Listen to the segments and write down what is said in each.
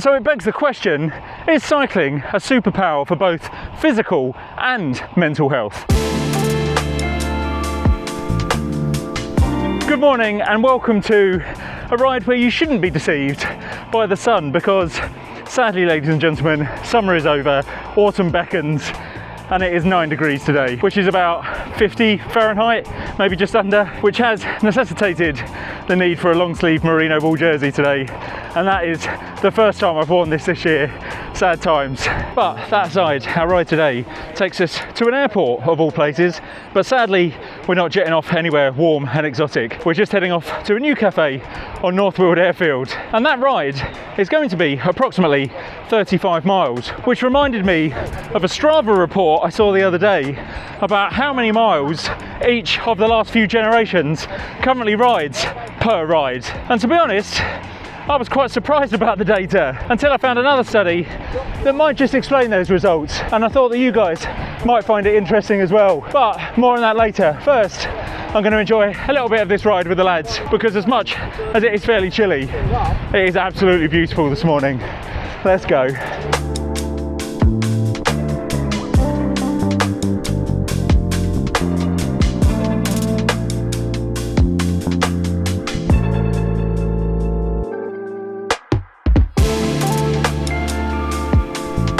So it begs the question, is cycling a superpower for both physical and mental health? Good morning and welcome to a ride where you shouldn't be deceived by the sun, because sadly, ladies and gentlemen, summer is over, autumn beckons, and it is 9 degrees today, which is about 50 Fahrenheit, maybe just under, which has necessitated the need for a long sleeve merino wool jersey today. And that is the first time I've worn this year. Sad times. But that aside, our ride today takes us to an airport of all places, but sadly we're not jetting off anywhere warm and exotic. We're just heading off to a new cafe on Northfield Airfield, and that ride is going to be approximately 35 miles, which reminded me of a Strava report I saw the other day about how many miles each of the last few generations currently rides per ride. And to be honest, I was quite surprised about the data until I found another study that might just explain those results, and I thought that you guys might find it interesting as well. But more on that later. First, I'm going to enjoy a little bit of this ride with the lads, because as much as it is fairly chilly, it is absolutely beautiful this morning. Let's go.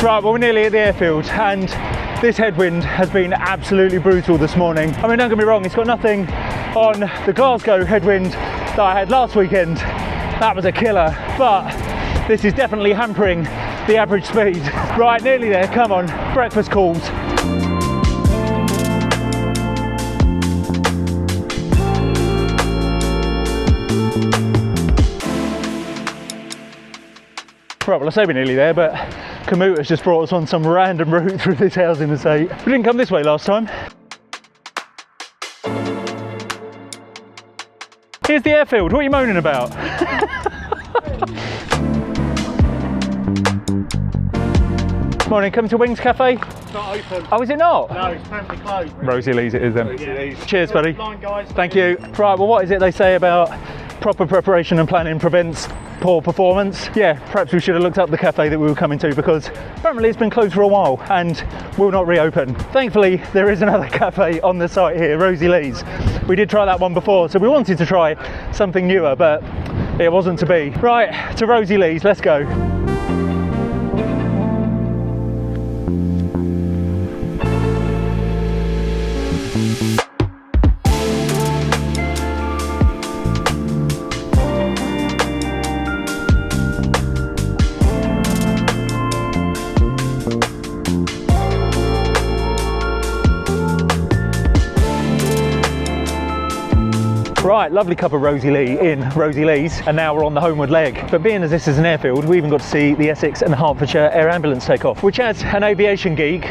Right, well, we're nearly at the airfield, and this headwind has been absolutely brutal this morning. I mean, don't get me wrong, it's got nothing on the Glasgow headwind that I had last weekend. That was a killer, but this is definitely hampering the average speed. Right, nearly there, come on, breakfast calls. Right, well, I say we're nearly there, but Commuter's just brought us on some random route through this housing estate. We didn't come this way last time. Here's the airfield, what are you moaning about? Morning, coming to Wings Cafe? It's not open. Oh, is it not? No, it's permanently closed. Rosie Lee's it is then. Rosie Lee's. Cheers, buddy. Line, guys. Thank you. Right, well, what is it they say about proper preparation and planning prevents poor performance? Yeah, perhaps we should have looked up the cafe that we were coming to, because apparently it's been closed for a while and will not reopen. Thankfully, there is another cafe on the site here, Rosie Lee's. We did try that one before, so we wanted to try something newer, but it wasn't to be. Right, to Rosie Lee's, let's go. Right, lovely cup of Rosie Lee in Rosie Lee's, and now we're on the homeward leg. But being as this is an airfield, we even got to see the Essex and Hertfordshire Air Ambulance take off, which as an aviation geek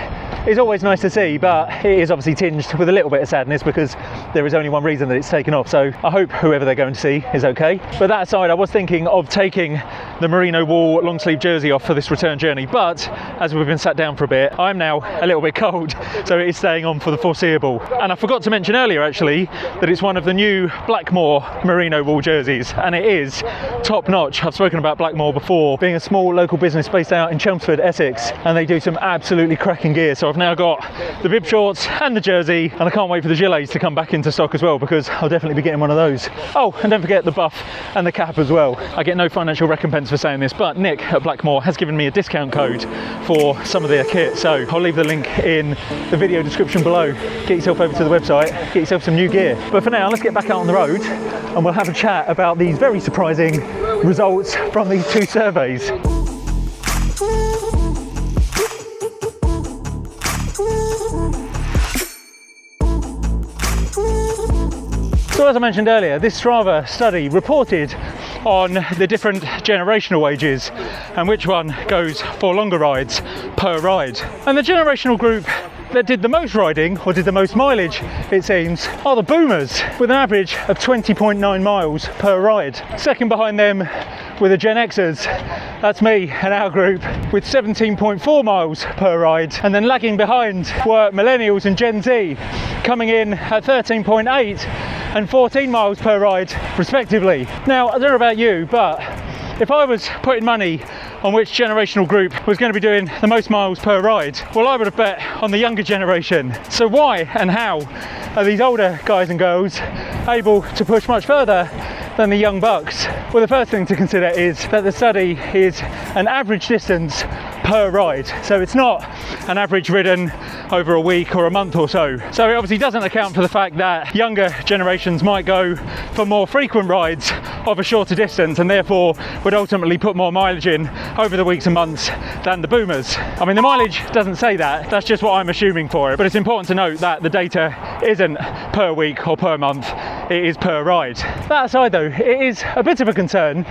is always nice to see, but it is obviously tinged with a little bit of sadness because there is only one reason that it's taken off. So I hope whoever they're going to see is okay. But that aside, I was thinking of taking the merino wool long sleeve jersey off for this return journey, but as we've been sat down for a bit, I'm now a little bit cold, so it is staying on for the foreseeable. And I forgot to mention earlier actually that it's one of the new Blackmore merino wool jerseys, and it is top notch. I've spoken about Blackmore before, being a small local business based out in Chelmsford, Essex, and they do some absolutely cracking gear. So I've now got the bib shorts and the jersey, and I can't wait for the gilets to come back into stock as well, because I'll definitely be getting one of those. Oh, and don't forget the buff and the cap as well. I get no financial recompense for saying this, but Nick at Blackmore has given me a discount code for some of their kit, so I'll leave the link in the video description below. Get yourself over to the website, get yourself some new gear. But for now, let's get back out on the road and we'll have a chat about these very surprising results from these two surveys. So as I mentioned earlier, this Strava study reported on the different generational ages and which one goes for longer rides per ride. And the generational group that did the most riding, or did the most mileage, it seems, are the boomers, with an average of 20.9 miles per ride. Second behind them were the Gen Xers, that's me and our group, with 17.4 miles per ride. And then lagging behind were Millennials and Gen Z, coming in at 13.8 and 14 miles per ride respectively. Now, I don't know about you, but if I was putting money on which generational group was going to be doing the most miles per ride. Well, I would have bet on the younger generation. So why and how are these older guys and girls able to push much further than the young bucks? Well, the first thing to consider is that the study is an average distance per ride. So it's not an average ridden over a week or a month or so. So it obviously doesn't account for the fact that younger generations might go for more frequent rides of a shorter distance and therefore would ultimately put more mileage in over the weeks and months than the boomers. I mean, the mileage doesn't say that, that's just what I'm assuming for it, but it's important to note that the data isn't per week or per month, it is per ride. That aside though, it is a bit of a concern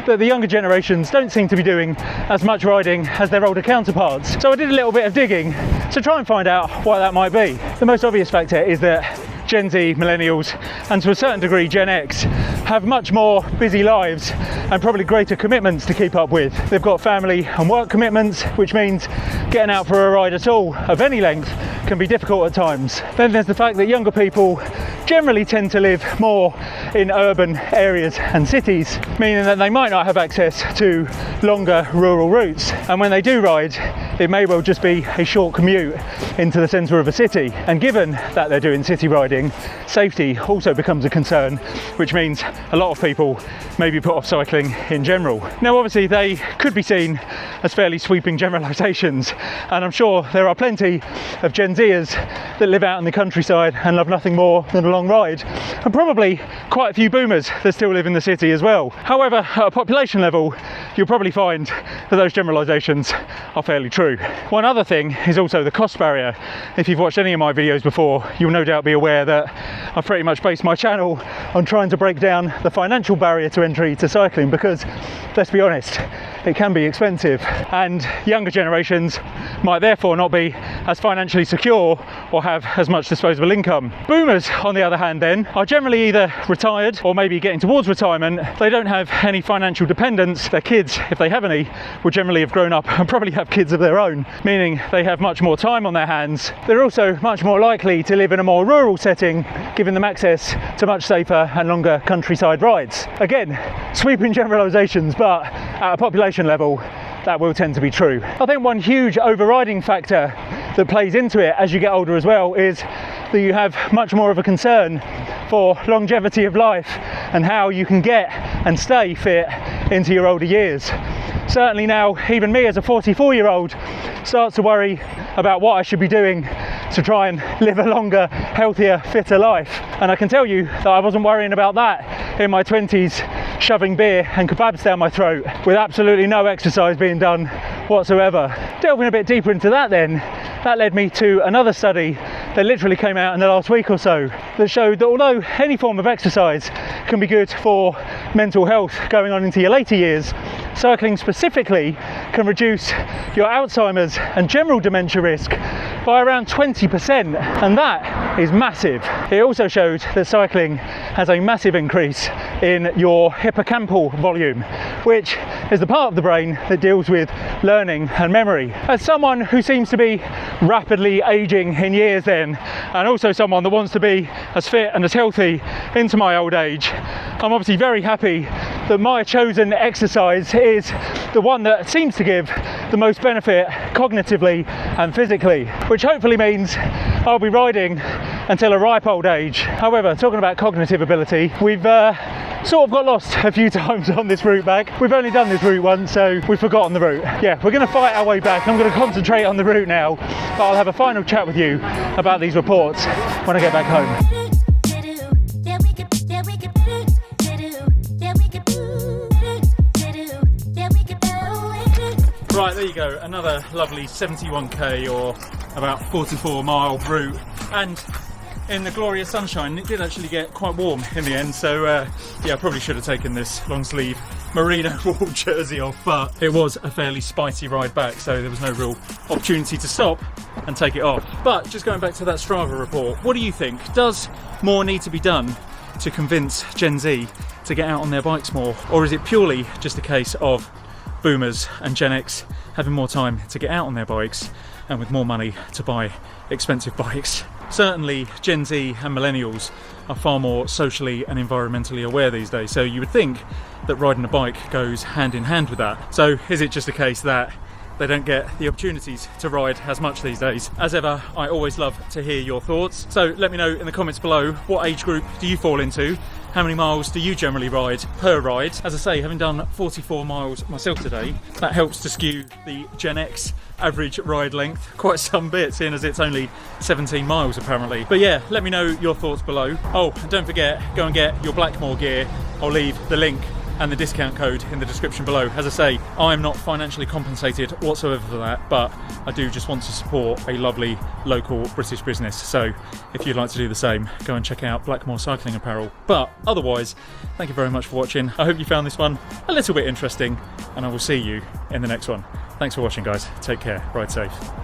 that the younger generations don't seem to be doing as much riding as their older counterparts. So I did a little bit of digging to try and find out why that might be. The most obvious factor is that Gen Z, millennials, and to a certain degree Gen X have much more busy lives and probably greater commitments to keep up with. They've got family and work commitments, which means getting out for a ride at all of any length can be difficult at times. Then there's the fact that younger people generally tend to live more in urban areas and cities, meaning that they might not have access to longer rural routes, and when they do ride it may well just be a short commute into the centre of a city. And given that they're doing city riding, safety also becomes a concern, which means a lot of people may be put off cycling in general. Now obviously they could be seen as fairly sweeping generalisations, and I'm sure there are plenty of Gen Zers that live out in the countryside and love nothing more than a long ride, and probably quite a few boomers that still live in the city as well. However, at a population level, you'll probably find that those generalisations are fairly true. One other thing is also the cost barrier. If you've watched any of my videos before, you'll no doubt be aware that I've pretty much based my channel on trying to break down the financial barrier to entry to cycling, because let's be honest, it can be expensive, and younger generations might therefore not be as financially secure or have as much disposable income. Boomers, on the other hand, then, are generally either retired or maybe getting towards retirement. They don't have any financial dependence. Their kids, if they have any, will generally have grown up and probably have kids of their own, meaning they have much more time on their hands. They're also much more likely to live in a more rural setting, giving them access to much safer and longer countryside rides. Again, sweeping generalisations, but at a population level, that will tend to be true. I think one huge overriding factor that plays into it as you get older as well is that you have much more of a concern for longevity of life and how you can get and stay fit into your older years. Certainly now, even me as a 44-year-old starts to worry about what I should be doing to try and live a longer, healthier, fitter life. And I can tell you that I wasn't worrying about that in my 20s, shoving beer and kebabs down my throat with absolutely no exercise being done whatsoever. Delving a bit deeper into that then, that led me to another study that literally came out in the last week or so that showed that although any form of exercise can be good for mental health going on into your later years, cycling specifically can reduce your Alzheimer's and general dementia risk by around 20%, and that is massive. It also showed that cycling has a massive increase in your hippocampal volume, which is the part of the brain that deals with learning and memory. As someone who seems to be rapidly aging in years then, and also someone that wants to be as fit and as healthy into my old age, I'm obviously very happy that my chosen exercise is the one that seems to give the most benefit cognitively and physically, which hopefully means I'll be riding until a ripe old age. However, talking about cognitive ability, we've sort of got lost a few times on this route back. We've only done this route once, so we've forgotten the route. Yeah, we're going to fight our way back. I'm going to concentrate on the route now, but I'll have a final chat with you about these reports when I get back home. Right, there you go, another lovely 71k or about 44 mile route, and in the glorious sunshine. It did actually get quite warm in the end, so yeah, I probably should have taken this long sleeve merino wool jersey off, but it was a fairly spicy ride back, so there was no real opportunity to stop and take it off. But just going back to that Strava report, what do you think? Does more need to be done to convince Gen Z to get out on their bikes more, or is it purely just a case of boomers and Gen X having more time to get out on their bikes and with more money to buy expensive bikes? certainly Gen Z and millennials are far more socially and environmentally aware these days, so you would think that riding a bike goes hand in hand with that. So is it just a case that they don't get the opportunities to ride as much these days? As ever, I always love to hear your thoughts, so let me know in the comments below, what age group do you fall into? How many miles do you generally ride per ride? As I say, having done 44 miles myself today, that helps to skew the Gen X average ride length quite some bit, seeing as it's only 17 miles apparently. But yeah, let me know your thoughts below. Oh, and don't forget, go and get your Blackmore gear. I'll leave the link and the discount code in the description below. As I say, I'm not financially compensated whatsoever for that, but I do just want to support a lovely local British business. So if you'd like to do the same, go and check out Blackmore Cycling Apparel. But otherwise, thank you very much for watching. I hope you found this one a little bit interesting, and I will see you in the next one. Thanks for watching, guys. Take care, ride safe.